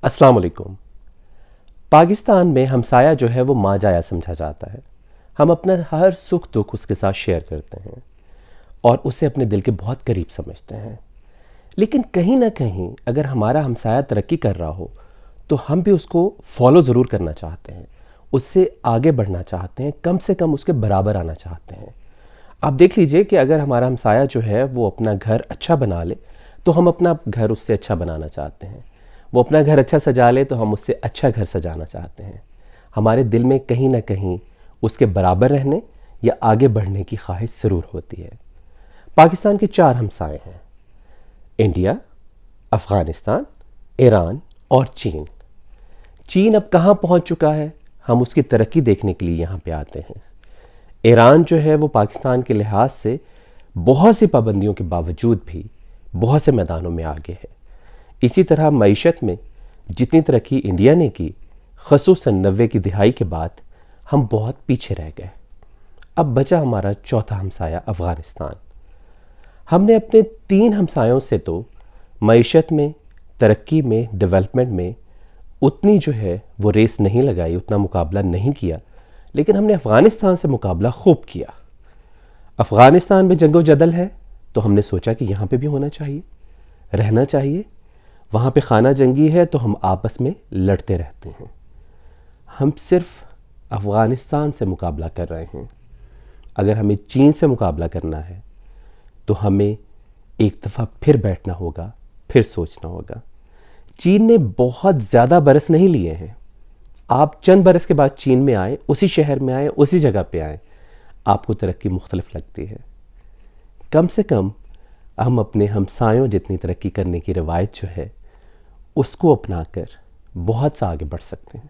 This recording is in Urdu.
السلام علیکم۔ پاکستان میں ہمسایہ جو ہے وہ ماں جایا سمجھا جاتا ہے۔ ہم اپنا ہر سکھ دکھ اس کے ساتھ شیئر کرتے ہیں اور اسے اپنے دل کے بہت قریب سمجھتے ہیں، لیکن کہیں نہ کہیں اگر ہمارا ہمسایہ ترقی کر رہا ہو تو ہم بھی اس کو فالو ضرور کرنا چاہتے ہیں، اس سے آگے بڑھنا چاہتے ہیں، کم سے کم اس کے برابر آنا چاہتے ہیں۔ آپ دیکھ لیجئے کہ اگر ہمارا ہمسایہ جو ہے وہ اپنا گھر اچھا بنا لے تو ہم اپنا گھر اس سے اچھا بنانا چاہتے ہیں، وہ اپنا گھر اچھا سجا لے تو ہم اس سے اچھا گھر سجانا چاہتے ہیں۔ ہمارے دل میں کہیں نہ کہیں اس کے برابر رہنے یا آگے بڑھنے کی خواہش ضرور ہوتی ہے۔ پاکستان کے 4 ہمسائے ہیں: انڈیا، افغانستان، ایران اور چین۔ چین اب کہاں پہنچ چکا ہے، ہم اس کی ترقی دیکھنے کے لیے یہاں پہ آتے ہیں۔ ایران جو ہے وہ پاکستان کے لحاظ سے بہت سی پابندیوں کے باوجود بھی بہت سے میدانوں میں آگے ہے۔ اسی طرح معیشت میں جتنی ترقی انڈیا نے کی، خصوصاً 90 کی دہائی کے بعد ہم بہت پیچھے رہ گئے۔ اب بچا ہمارا چوتھا ہمسایہ افغانستان۔ ہم نے اپنے 3 ہمسایوں سے تو معیشت میں، ترقی میں، ڈیولپمنٹ میں اتنی جو ہے وہ ریس نہیں لگائی، اتنا مقابلہ نہیں کیا، لیکن ہم نے افغانستان سے مقابلہ خوب کیا۔ افغانستان میں جنگ و جدل ہے تو ہم نے سوچا کہ یہاں پہ بھی ہونا چاہیے، رہنا چاہیے۔ وہاں پہ خانہ جنگی ہے تو ہم آپس میں لڑتے رہتے ہیں۔ ہم صرف افغانستان سے مقابلہ کر رہے ہیں۔ اگر ہمیں چین سے مقابلہ کرنا ہے تو ہمیں ایک دفعہ پھر بیٹھنا ہوگا، پھر سوچنا ہوگا۔ چین نے بہت زیادہ برس نہیں لیے ہیں۔ آپ چند برس کے بعد چین میں آئیں، اسی شہر میں آئیں، اسی جگہ پہ آئیں، آپ کو ترقی مختلف لگتی ہے۔ کم سے کم ہم اپنے ہمسایوں جتنی ترقی کرنے کی روایت جو ہے اس کو اپنا کر بہت سا آگے بڑھ سکتے ہیں۔